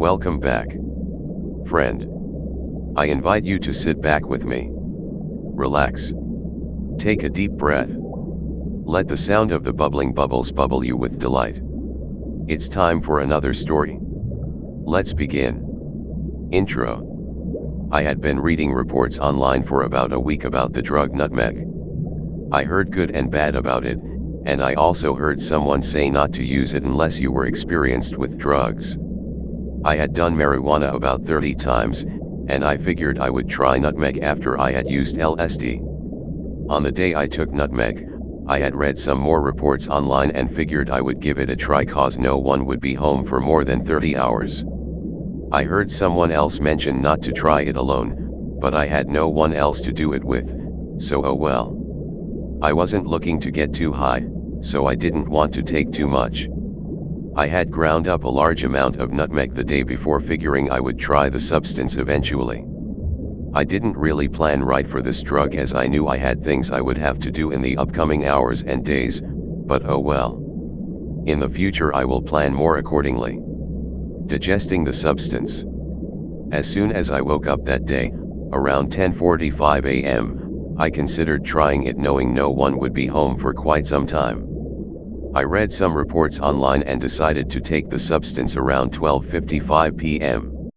Welcome back. Friend. I invite you to sit back with me. Relax. Take a deep breath. Let the sound of the bubbling bubbles bubble you with delight. It's time for another story. Let's begin. Intro. I had been reading reports online for about a week about the drug nutmeg. I heard good and bad about it, and I also heard someone say not to use it unless you were experienced with drugs. I had done marijuana about 30 times, and I figured I would try nutmeg after I had used LSD. On the day I took nutmeg, I had read some more reports online and figured I would give it a try cause no one would be home for more than 30 hours. I heard someone else mention not to try it alone, but I had no one else to do it with, so oh well. I wasn't looking to get too high, so I didn't want to take too much. I had ground up a large amount of nutmeg the day before figuring I would try the substance eventually. I didn't really plan right for this drug as I knew I had things I would have to do in the upcoming hours and days, but oh well. In the future I will plan more accordingly. Digesting the substance. As soon as I woke up that day, around 10:45 a.m., I considered trying it knowing no one would be home for quite some time. I read some reports online and decided to take the substance around 12:55 p.m.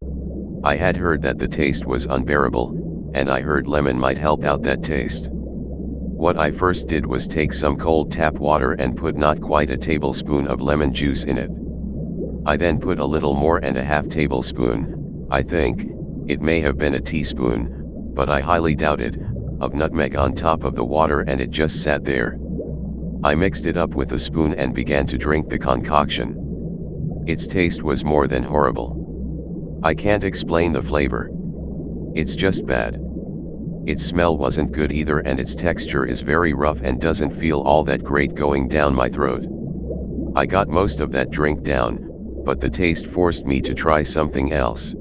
I had heard that the taste was unbearable, and I heard lemon might help out that taste. What I first did was take some cold tap water and put not quite a tablespoon of lemon juice in it. I then put a little more and a half tablespoon, I think, it may have been a teaspoon, but I highly doubt it, of nutmeg on top of the water and it just sat there. I mixed it up with a spoon and began to drink the concoction. Its taste was more than horrible. I can't explain the flavor. It's just bad. Its smell wasn't good either and its texture is very rough and doesn't feel all that great going down my throat. I got most of that drink down, but the taste forced me to try something else.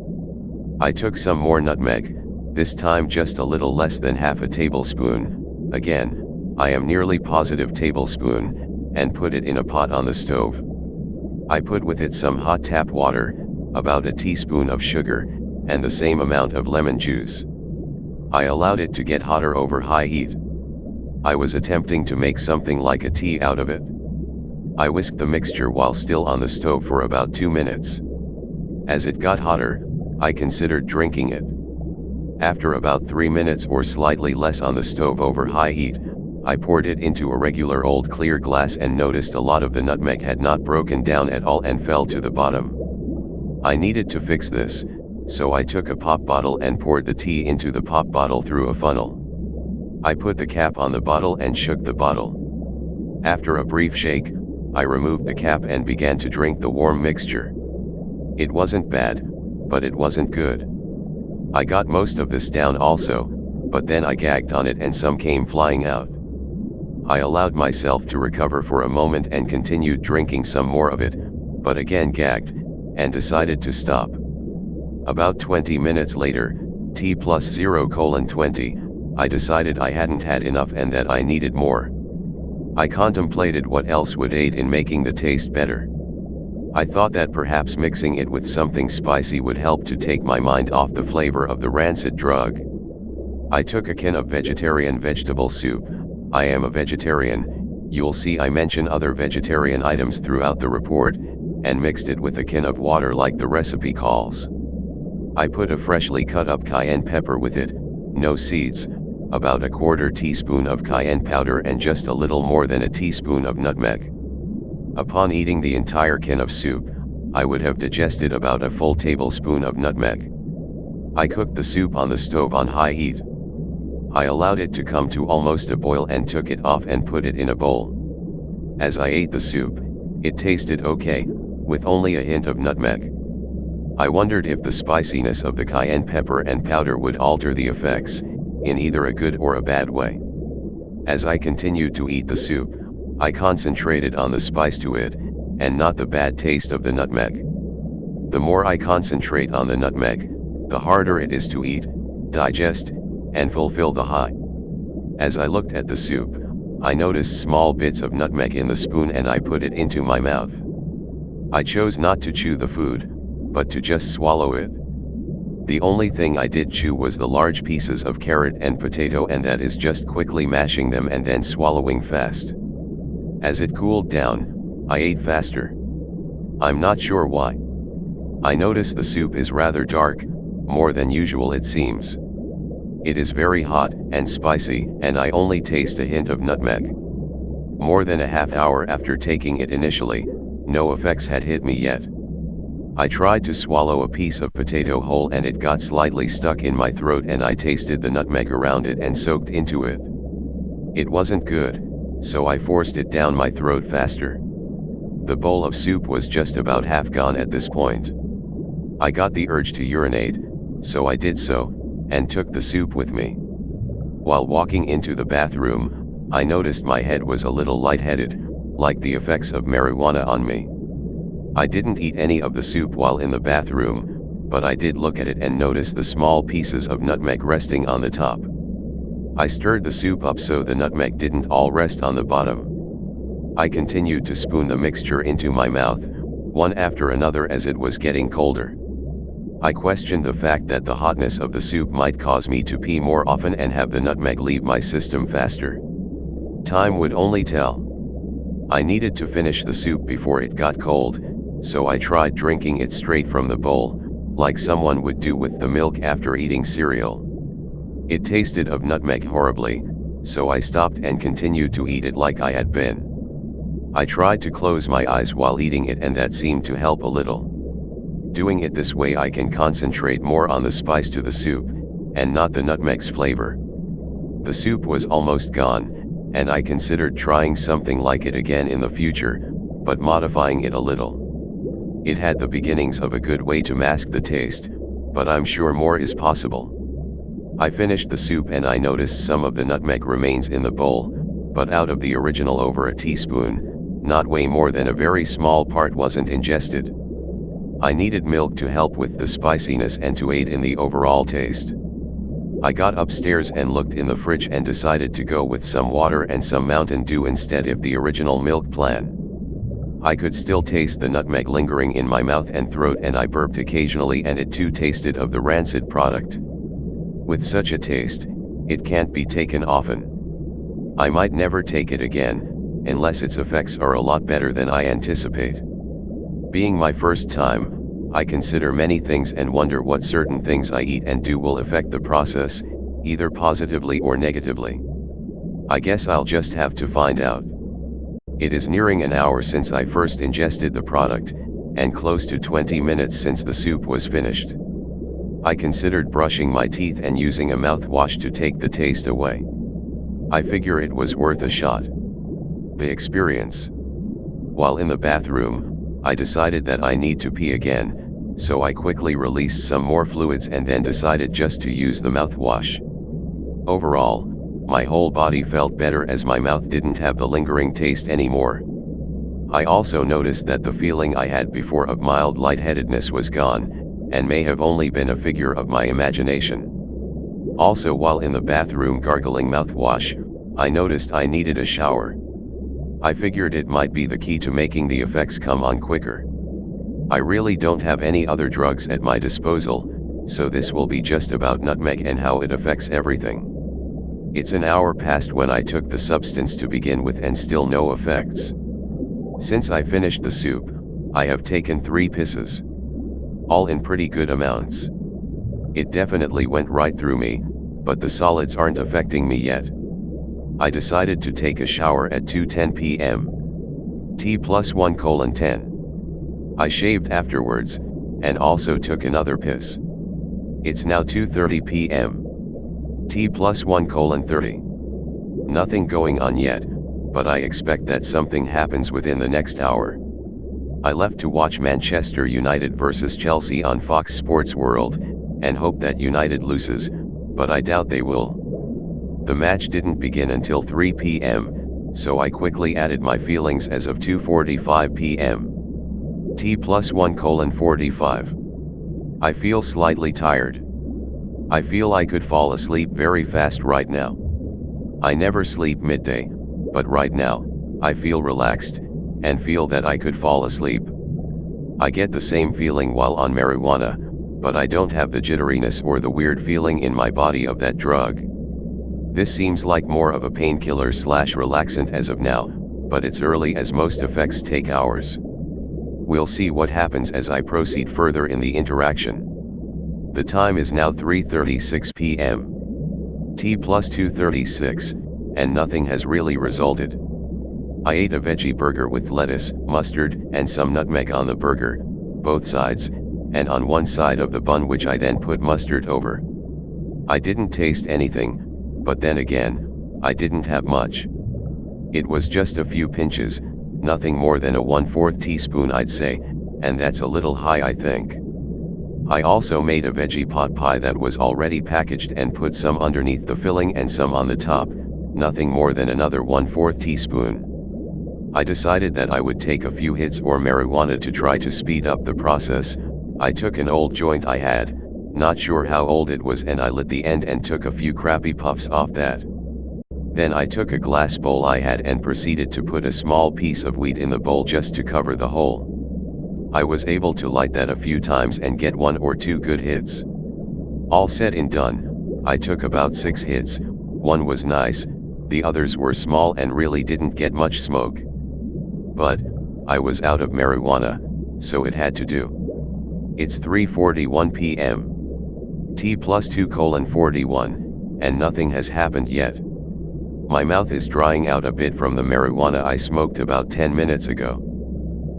I took some more nutmeg, this time just a little less than half a tablespoon, again, I am nearly positive tablespoon, and put it in a pot on the stove. I put with it some hot tap water, about a teaspoon of sugar, and the same amount of lemon juice. I allowed it to get hotter over high heat. I was attempting to make something like a tea out of it. I whisked the mixture while still on the stove for about 2 minutes. As it got hotter, I considered drinking it. After about 3 minutes or slightly less on the stove over high heat, I poured it into a regular old clear glass and noticed a lot of the nutmeg had not broken down at all and fell to the bottom. I needed to fix this, so I took a pop bottle and poured the tea into the pop bottle through a funnel. I put the cap on the bottle and shook the bottle. After a brief shake, I removed the cap and began to drink the warm mixture. It wasn't bad, but it wasn't good. I got most of this down also, but then I gagged on it and some came flying out. I allowed myself to recover for a moment and continued drinking some more of it, but again gagged, and decided to stop. About 20 minutes later, T plus 0:20, I decided I hadn't had enough and that I needed more. I contemplated what else would aid in making the taste better. I thought that perhaps mixing it with something spicy would help to take my mind off the flavor of the rancid drug. I took a can of vegetarian vegetable soup. I am a vegetarian, you'll see I mention other vegetarian items throughout the report, and mixed it with a can of water like the recipe calls. I put a freshly cut up cayenne pepper with it, no seeds, about a quarter teaspoon of cayenne powder and just a little more than a teaspoon of nutmeg. Upon eating the entire can of soup, I would have digested about a full tablespoon of nutmeg. I cooked the soup on the stove on high heat. I allowed it to come to almost a boil and took it off and put it in a bowl. As I ate the soup, it tasted okay, with only a hint of nutmeg. I wondered if the spiciness of the cayenne pepper and powder would alter the effects, in either a good or a bad way. As I continued to eat the soup, I concentrated on the spice to it, and not the bad taste of the nutmeg. The more I concentrate on the nutmeg, the harder it is to eat, digest, and fulfill the high. As I looked at the soup, I noticed small bits of nutmeg in the spoon and I put it into my mouth. I chose not to chew the food, but to just swallow it. The only thing I did chew was the large pieces of carrot and potato, and that is just quickly mashing them and then swallowing fast. As it cooled down, I ate faster. I'm not sure why. I notice the soup is rather dark, more than usual it seems. It is very hot and spicy, and I only taste a hint of nutmeg. More than a half hour after taking it initially, no effects had hit me yet. I tried to swallow a piece of potato whole and it got slightly stuck in my throat, and I tasted the nutmeg around it and soaked into it. It wasn't good, so I forced it down my throat faster. The bowl of soup was just about half gone at this point. I got the urge to urinate, so I did so, and took the soup with me. While walking into the bathroom, I noticed my head was a little lightheaded, like the effects of marijuana on me. I didn't eat any of the soup while in the bathroom, but I did look at it and notice the small pieces of nutmeg resting on the top. I stirred the soup up so the nutmeg didn't all rest on the bottom. I continued to spoon the mixture into my mouth, one after another as it was getting colder. I questioned the fact that the hotness of the soup might cause me to pee more often and have the nutmeg leave my system faster. Time would only tell. I needed to finish the soup before it got cold, so I tried drinking it straight from the bowl, like someone would do with the milk after eating cereal. It tasted of nutmeg horribly, so I stopped and continued to eat it like I had been. I tried to close my eyes while eating it, and that seemed to help a little. Doing it this way I can concentrate more on the spice to the soup, and not the nutmeg's flavor. The soup was almost gone, and I considered trying something like it again in the future, but modifying it a little. It had the beginnings of a good way to mask the taste, but I'm sure more is possible. I finished the soup and I noticed some of the nutmeg remains in the bowl, but out of the original over a teaspoon, not way more than a very small part wasn't ingested. I needed milk to help with the spiciness and to aid in the overall taste. I got upstairs and looked in the fridge and decided to go with some water and some Mountain Dew instead of the original milk plan. I could still taste the nutmeg lingering in my mouth and throat, and I burped occasionally, and it too tasted of the rancid product. With such a taste, it can't be taken often. I might never take it again, unless its effects are a lot better than I anticipate. Being my first time, I consider many things and wonder what certain things I eat and do will affect the process, either positively or negatively. I guess I'll just have to find out. It is nearing an hour since I first ingested the product, and close to 20 minutes since the soup was finished. I considered brushing my teeth and using a mouthwash to take the taste away. I figure it was worth a shot. The experience. While in the bathroom, I decided that I need to pee again, so I quickly released some more fluids and then decided just to use the mouthwash. Overall, my whole body felt better as my mouth didn't have the lingering taste anymore. I also noticed that the feeling I had before of mild lightheadedness was gone, and may have only been a figure of my imagination. Also, while in the bathroom gargling mouthwash, I noticed I needed a shower. I figured it might be the key to making the effects come on quicker. I really don't have any other drugs at my disposal, so this will be just about nutmeg and how it affects everything. It's an hour past when I took the substance to begin with and still no effects. Since I finished the soup, I have taken 3 pisses. All in pretty good amounts. It definitely went right through me, but the solids aren't affecting me yet. I decided to take a shower at 2:10 p.m. T+1:10. I shaved afterwards, and also took another piss. It's now 2:30 p.m. T+1:30. Nothing going on yet, but I expect that something happens within the next hour. I left to watch Manchester United vs Chelsea on Fox Sports World, and hope that United loses, but I doubt they will. The match didn't begin until 3 p.m., so I quickly added my feelings as of 2:45 p.m. T+1:45. I feel slightly tired. I feel I could fall asleep very fast right now. I never sleep midday, but right now, I feel relaxed, and feel that I could fall asleep. I get the same feeling while on marijuana, but I don't have the jitteriness or the weird feeling in my body of that drug. This seems like more of a painkiller slash relaxant as of now, but it's early as most effects take hours. We'll see what happens as I proceed further in the interaction. The time is now 3:36 p.m. T plus 2:36, and nothing has really resulted. I ate a veggie burger with lettuce, mustard, and some nutmeg on the burger, both sides, and on one side of the bun, which I then put mustard over. I didn't taste anything, but then again, I didn't have much. It was just a few pinches, nothing more than a 1/4 teaspoon I'd say, and that's a little high I think. I also made a veggie pot pie that was already packaged and put some underneath the filling and some on the top, nothing more than another 1/4 teaspoon. I decided that I would take a few hits or marijuana to try to speed up the process. I took an old joint I had, not sure how old it was, and I lit the end and took a few crappy puffs off that. Then I took a glass bowl I had and proceeded to put a small piece of weed in the bowl just to cover the hole. I was able to light that a few times and get 1 or 2 good hits. All said and done, I took about 6 hits, one was nice, the others were small and really didn't get much smoke. But, I was out of marijuana, so it had to do. It's 3:41 p.m. T plus 2:41, and nothing has happened yet. My mouth is drying out a bit from the marijuana I smoked about 10 minutes ago.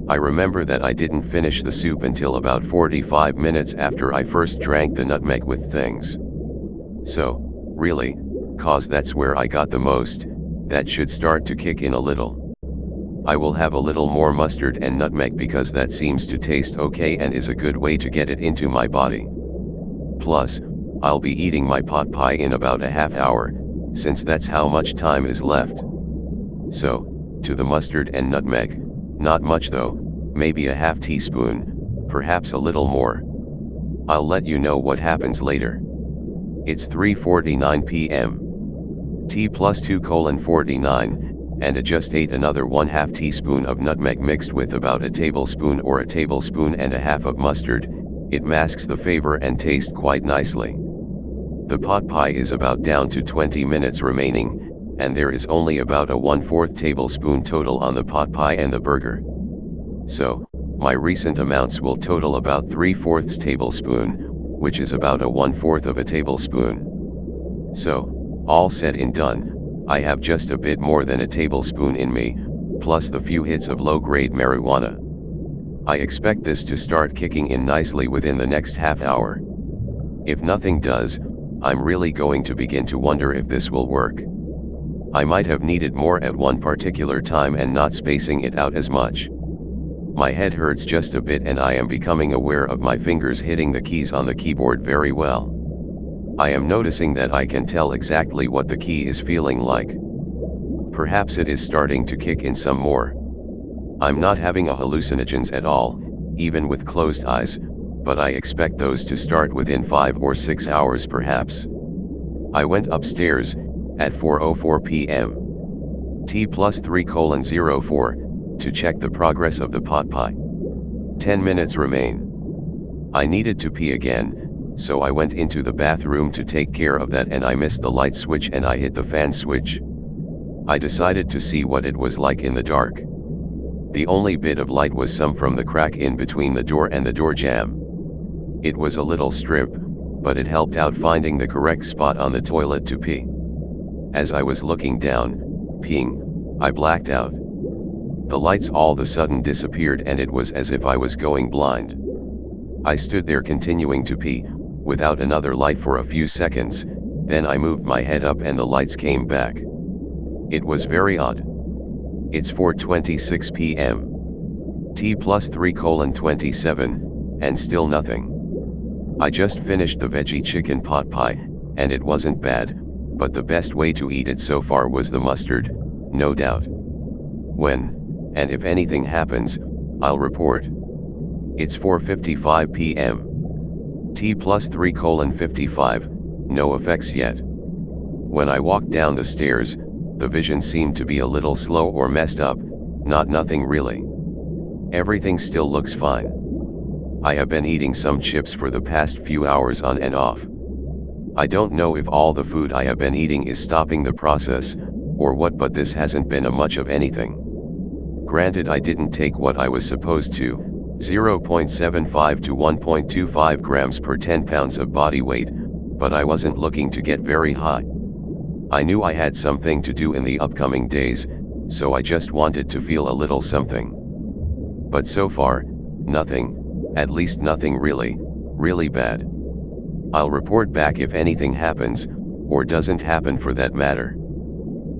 I remember that I didn't finish the soup until about 45 minutes after I first drank the nutmeg with things. So, really, cause that's where I got the most, that should start to kick in a little. I will have a little more mustard and nutmeg because that seems to taste okay and is a good way to get it into my body. Plus, I'll be eating my pot pie in about a half hour, since that's how much time is left. So, to the mustard and nutmeg, not much though, maybe a half teaspoon, perhaps a little more. I'll let you know what happens later. It's 3:49 p.m. T plus 2:49, and I just ate another 1/2 teaspoon of nutmeg mixed with about a tablespoon or a tablespoon and a half of mustard. It masks the flavor and taste quite nicely. The pot pie is about down to 20 minutes remaining, and there is only about a 1/4 tablespoon total on the pot pie and the burger. So, my recent amounts will total about 3/4 tablespoon, which is about a 1/4 of a tablespoon. So, all said and done, I have just a bit more than a tablespoon in me, plus the few hits of low-grade marijuana. I expect this to start kicking in nicely within the next half hour. If nothing does, I'm really going to begin to wonder if this will work. I might have needed more at one particular time and not spacing it out as much. My head hurts just a bit and I am becoming aware of my fingers hitting the keys on the keyboard very well. I am noticing that I can tell exactly what the key is feeling like. Perhaps it is starting to kick in some more. I'm not having hallucinogens at all, even with closed eyes, but I expect those to start within 5 or 6 hours perhaps. I went upstairs, at 4:04 p.m. T plus 3:04, to check the progress of the pot pie. 10 minutes remain. I needed to pee again, so I went into the bathroom to take care of that and I missed the light switch and I hit the fan switch. I decided to see what it was like in the dark. The only bit of light was some from the crack in between the door and the door jamb. It was a little strip, but it helped out finding the correct spot on the toilet to pee. As I was looking down, peeing, I blacked out. The lights all of a sudden disappeared and it was as if I was going blind. I stood there continuing to pee, without another light for a few seconds, then I moved my head up and the lights came back. It was very odd. It's 4:26 p.m. T plus 3:27, and still nothing. I just finished the veggie chicken pot pie, and it wasn't bad, but the best way to eat it so far was the mustard, no doubt. When, and if anything happens, I'll report. It's 4:55 p.m. T plus 3:55, no effects yet. When I walked down the stairs, the vision seemed to be a little slow or messed up, nothing really. Everything still looks fine. I have been eating some chips for the past few hours on and off. I don't know if all the food I have been eating is stopping the process, or what, but this hasn't been a much of anything. Granted, I didn't take what I was supposed to, 0.75 to 1.25 grams per 10 pounds of body weight, but I wasn't looking to get very high. I knew I had something to do in the upcoming days, so I just wanted to feel a little something. But so far, nothing, at least nothing really bad. I'll report back if anything happens, or doesn't happen for that matter.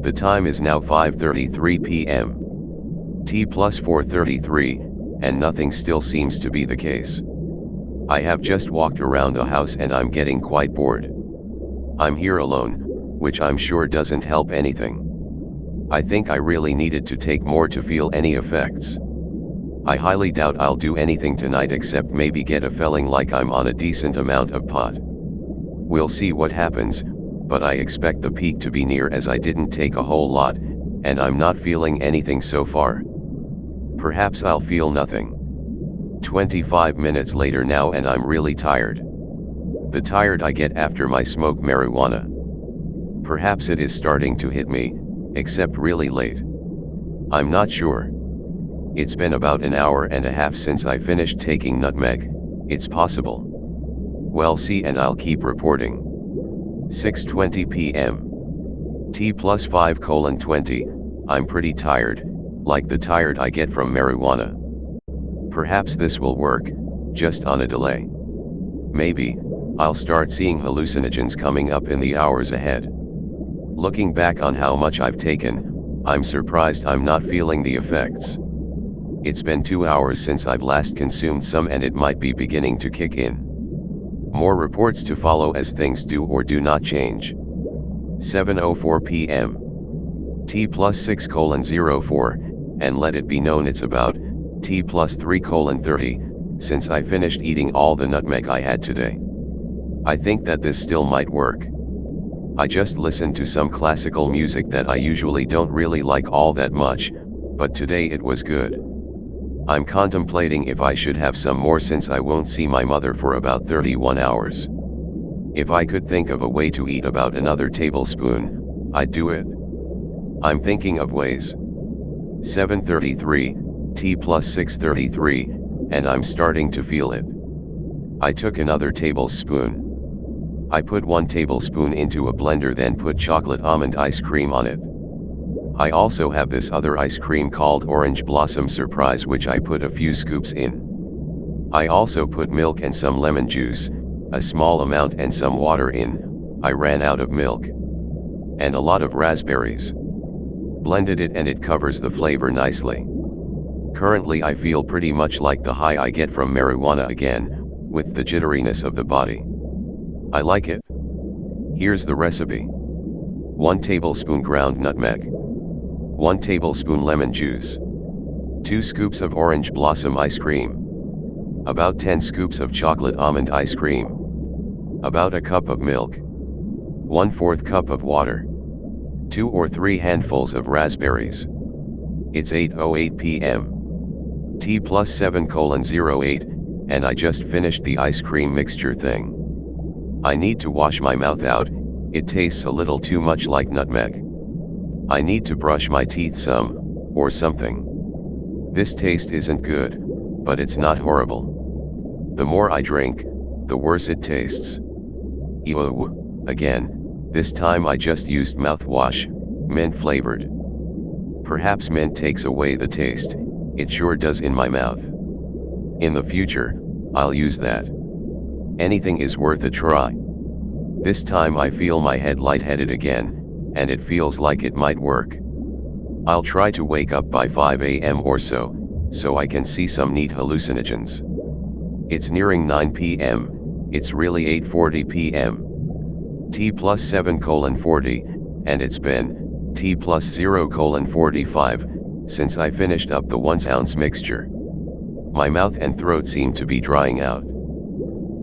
The time is now 5:33 p.m. T plus 4:33, and nothing still seems to be the case. I have just walked around the house and I'm getting quite bored. I'm here alone, which I'm sure doesn't help anything. I think I really needed to take more to feel any effects. I highly doubt I'll do anything tonight except maybe get a feeling like I'm on a decent amount of pot. We'll see what happens, but I expect the peak to be near as I didn't take a whole lot, and I'm not feeling anything so far. Perhaps I'll feel nothing. 25 minutes later now and I'm really tired. The tired I get after my smoke marijuana. Perhaps it is starting to hit me, except really late. I'm not sure. It's been about an hour and a half since I finished taking Nutmeg. It's possible. Well, see, and I'll keep reporting. 6:20 p.m. T plus 5:20, I'm pretty tired, like the tired I get from marijuana. Perhaps this will work, just on a delay. Maybe, I'll start seeing hallucinogens coming up in the hours ahead. Looking back on how much I've taken, I'm surprised I'm not feeling the effects. It's been 2 hours since I've last consumed some and it might be beginning to kick in. More reports to follow as things do or do not change. 7:04 p.m. T plus 6:04, and let it be known it's about T plus 3:30, since I finished eating all the nutmeg I had today. I think that this still might work. I just listened to some classical music that I usually don't really like all that much, but today it was good. I'm contemplating if I should have some more since I won't see my mother for about 31 hours. If I could think of a way to eat about another tablespoon, I'd do it. I'm thinking of ways. 7:33, T plus 6:33, and I'm starting to feel it. I took another tablespoon. I put 1 tablespoon into a blender, then put chocolate almond ice cream on it. I also have this other ice cream called Orange Blossom Surprise, which I put a few scoops in. I also put milk and some lemon juice, a small amount, and some water in. I ran out of milk. And a lot of raspberries. Blended it and it covers the flavor nicely. Currently I feel pretty much like the high I get from marijuana again, with the jitteriness of the body. I like it. Here's the recipe. 1 tablespoon ground nutmeg. 1 tablespoon lemon juice. 2 scoops of orange blossom ice cream. About 10 scoops of chocolate almond ice cream. About a cup of milk. 1/4 cup of water. 2 or 3 handfuls of raspberries. It's 8:08 p.m. T plus 7:08, and I just finished the ice cream mixture thing. I need to wash my mouth out, it tastes a little too much like nutmeg. I need to brush my teeth some, or something. This taste isn't good, but it's not horrible. The more I drink, the worse it tastes. Ew, again, this time I just used mouthwash, mint flavored. Perhaps mint takes away the taste, it sure does in my mouth. In the future, I'll use that. Anything is worth a try. This time I feel my head lightheaded again, and it feels like it might work. I'll try to wake up by 5 a.m. or so I can see some neat hallucinogens. It's nearing 9 p.m, it's really 8:40 p.m. T plus 7:40, and it's been T plus 0:45, since I finished up the 1 ounce mixture. My mouth and throat seem to be drying out.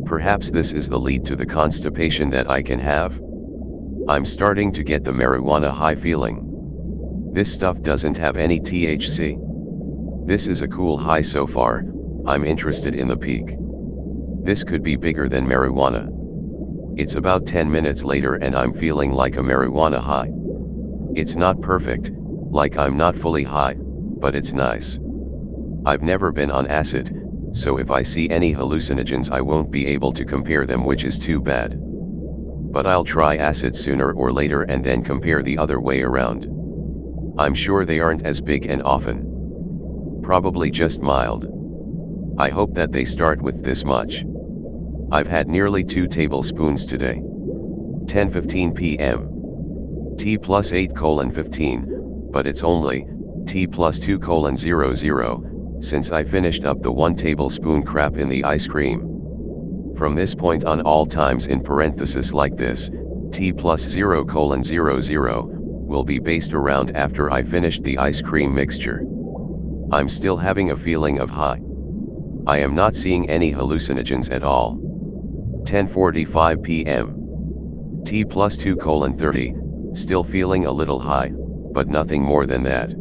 Perhaps this is the lead to the constipation that I can have. I'm starting to get the marijuana high feeling. This stuff doesn't have any THC. This is a cool high so far, I'm interested in the peak. This could be bigger than marijuana. It's about 10 minutes later and I'm feeling like a marijuana high. It's not perfect, like I'm not fully high, but it's nice. I've never been on acid, so if I see any hallucinogens I won't be able to compare them, which is too bad. But I'll try acid sooner or later and then compare the other way around. I'm sure they aren't as big and often. Probably just mild. I hope that they start with this much. I've had nearly 2 tablespoons today. 10:15 p.m. T plus 8:15, but it's only T plus 2:00, since I finished up the 1 tablespoon crap in the ice cream. From this point on, all times in parenthesis like this, T plus 0:00, will be based around after I finished the ice cream mixture. I'm still having a feeling of high. I am not seeing any hallucinogens at all. 10:45 p.m. T plus 2:30, still feeling a little high, but nothing more than that.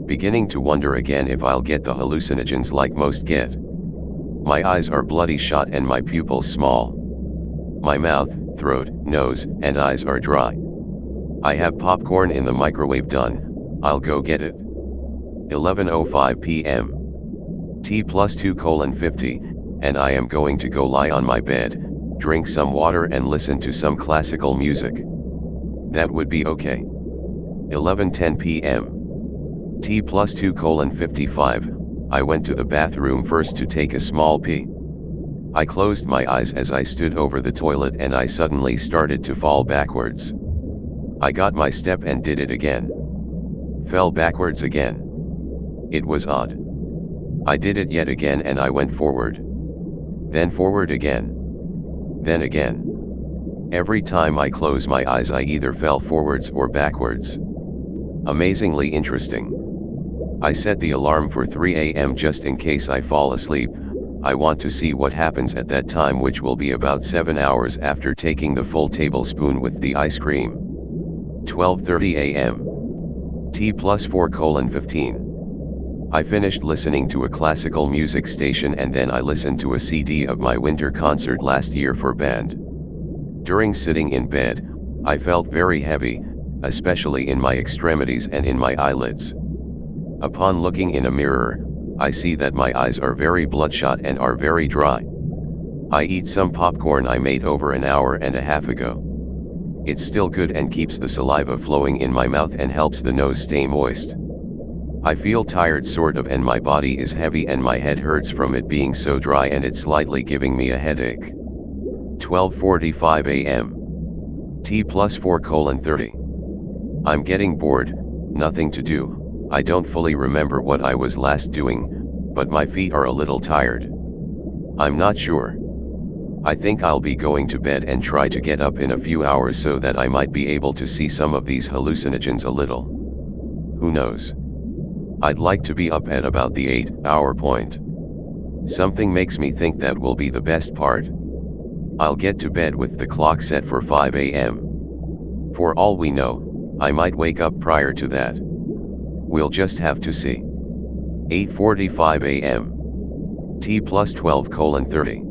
Beginning to wonder again if I'll get the hallucinogens like most get. My eyes are bloody shot and my pupils small. My mouth, throat, nose, and eyes are dry. I have popcorn in the microwave done, I'll go get it. 11:05 p.m. T plus 2:50, and I am going to go lie on my bed, drink some water and listen to some classical music. That would be okay. 11:10 p.m. T plus 2:55, I went to the bathroom first to take a small pee. I closed my eyes as I stood over the toilet and I suddenly started to fall backwards. I got my step and did it again. Fell backwards again. It was odd. I did it yet again and I went forward. Then forward again. Then again. Every time I close my eyes I either fell forwards or backwards. Amazingly interesting. I set the alarm for 3 a.m. just in case I fall asleep. I want to see what happens at that time, which will be about 7 hours after taking the full tablespoon with the ice cream. 12:30 a.m. T plus 4:15. I finished listening to a classical music station and then I listened to a CD of my winter concert last year for band. During sitting in bed, I felt very heavy, especially in my extremities and in my eyelids. Upon looking in a mirror, I see that my eyes are very bloodshot and are very dry. I eat some popcorn I made over an hour and a half ago. It's still good and keeps the saliva flowing in my mouth and helps the nose stay moist. I feel tired sort of, and my body is heavy and my head hurts from it being so dry and it's slightly giving me a headache. 12:45 a.m. T plus 4:30. I'm getting bored, nothing to do. I don't fully remember what I was last doing, but my feet are a little tired. I'm not sure. I think I'll be going to bed and try to get up in a few hours so that I might be able to see some of these hallucinogens a little. Who knows? I'd like to be up at about the 8-hour point. Something makes me think that will be the best part. I'll get to bed with the clock set for 5 a.m. For all we know, I might wake up prior to that. We'll just have to see. 8:45 a.m. T plus 12:30.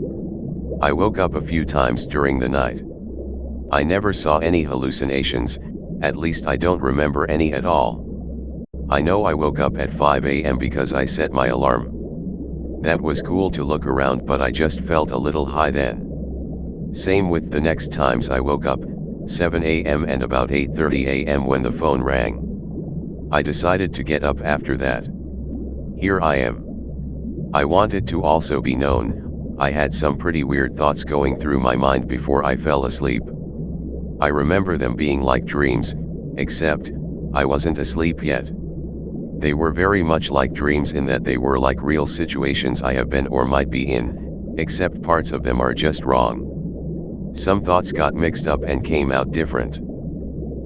I woke up a few times during the night. I never saw any hallucinations, at least I don't remember any at all. I know I woke up at 5 a.m. because I set my alarm. That was cool to look around, but I just felt a little high then. Same with the next times I woke up, 7 a.m. and about 8:30 a.m. when the phone rang. I decided to get up after that. Here I am. I wanted to also be known, I had some pretty weird thoughts going through my mind before I fell asleep. I remember them being like dreams, except, I wasn't asleep yet. They were very much like dreams in that they were like real situations I have been or might be in, except parts of them are just wrong. Some thoughts got mixed up and came out different.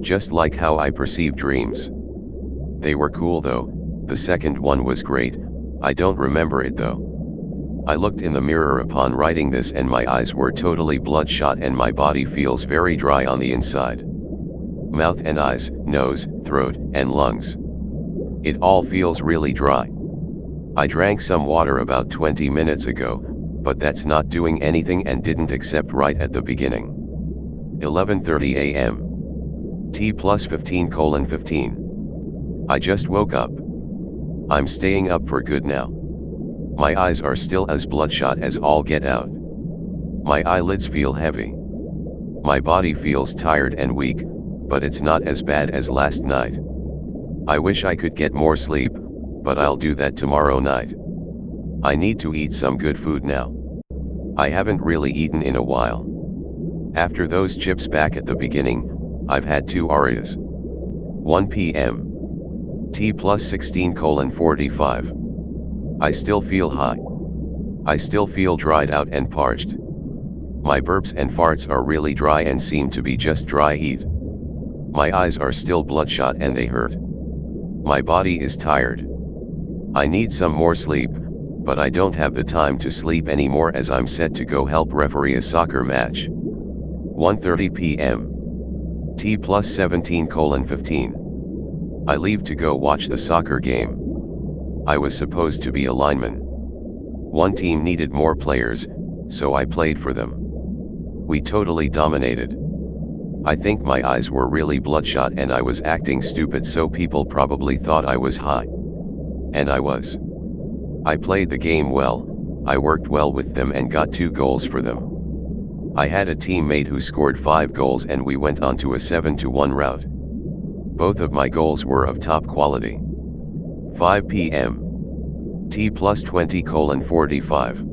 Just like how I perceive dreams. They were cool though, the second one was great, I don't remember it though. I looked in the mirror upon writing this and my eyes were totally bloodshot and my body feels very dry on the inside. Mouth and eyes, nose, throat, and lungs. It all feels really dry. I drank some water about 20 minutes ago, but that's not doing anything and didn't accept right at the beginning. 11:30 a.m. T plus 15:15. I just woke up. I'm staying up for good now. My eyes are still as bloodshot as all get out. My eyelids feel heavy. My body feels tired and weak, but it's not as bad as last night. I wish I could get more sleep, but I'll do that tomorrow night. I need to eat some good food now. I haven't really eaten in a while. After those chips back at the beginning, I've had 2 Oreos. 1 p.m. T plus 16:45. I still feel high. I still feel dried out and parched. My burps and farts are really dry and seem to be just dry heat. My eyes are still bloodshot and they hurt. My body is tired. I need some more sleep, but I don't have the time to sleep anymore as I'm set to go help referee a soccer match. 1:30 p.m. T plus 17:15. I leave to go watch the soccer game. I was supposed to be a lineman. One team needed more players, so I played for them. We totally dominated. I think my eyes were really bloodshot and I was acting stupid, so people probably thought I was high. And I was. I played the game well, I worked well with them and got 2 goals for them. I had a teammate who scored 5 goals and we went on to a 7-1 rout. Both of my goals were of top quality. 5 p.m. T plus 20:45.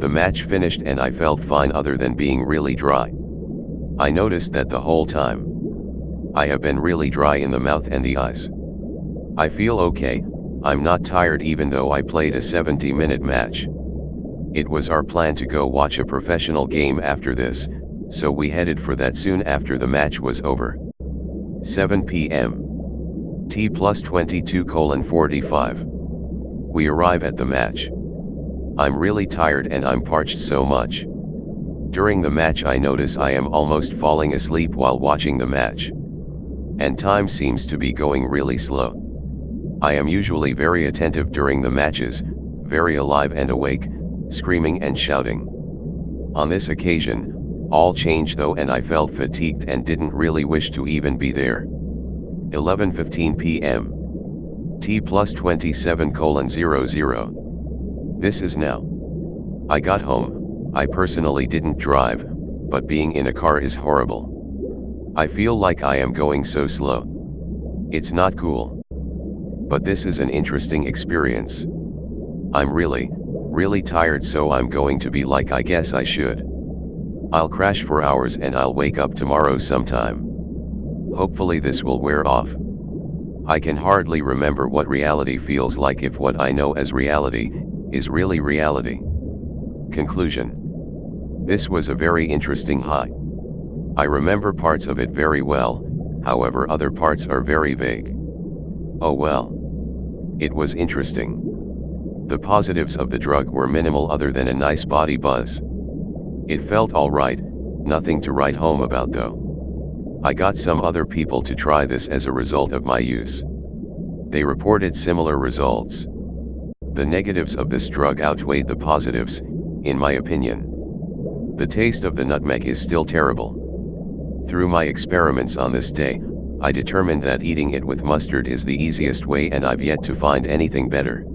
The match finished and I felt fine other than being really dry. I noticed that the whole time. I have been really dry in the mouth and the eyes. I feel okay, I'm not tired even though I played a 70-minute match. It was our plan to go watch a professional game after this, so we headed for that soon after the match was over. 7 p.m. T plus 22:45. We arrive at the match. I'm really tired and I'm parched so much. During the match I notice I am almost falling asleep while watching the match. And time seems to be going really slow. I am usually very attentive during the matches, very alive and awake, screaming and shouting. On this occasion, all changed though and I felt fatigued and didn't really wish to even be there. 11:15 p.m. T plus 27:00. This is now. I got home. I personally didn't drive, but being in a car is horrible. I feel like I am going so slow. It's not cool. But this is an interesting experience. I'm really tired, so I'm going to be like I guess I should. I'll crash for hours and I'll wake up tomorrow sometime. Hopefully this will wear off. I can hardly remember what reality feels like if what I know as reality is really reality. Conclusion. This was a very interesting high. I remember parts of it very well, however other parts are very vague. Oh well. It was interesting. The positives of the drug were minimal other than a nice body buzz. It felt alright, nothing to write home about though. I got some other people to try this as a result of my use. They reported similar results. The negatives of this drug outweighed the positives, in my opinion. The taste of the nutmeg is still terrible. Through my experiments on this day, I determined that eating it with mustard is the easiest way and I've yet to find anything better.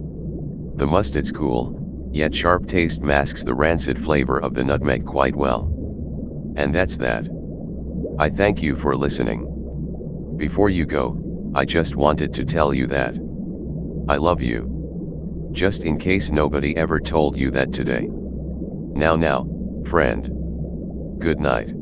The mustard's cool, yet sharp taste masks the rancid flavor of the nutmeg quite well. And that's that. I thank you for listening. Before you go, I just wanted to tell you that I love you. Just in case nobody ever told you that today. Now, friend. Good night.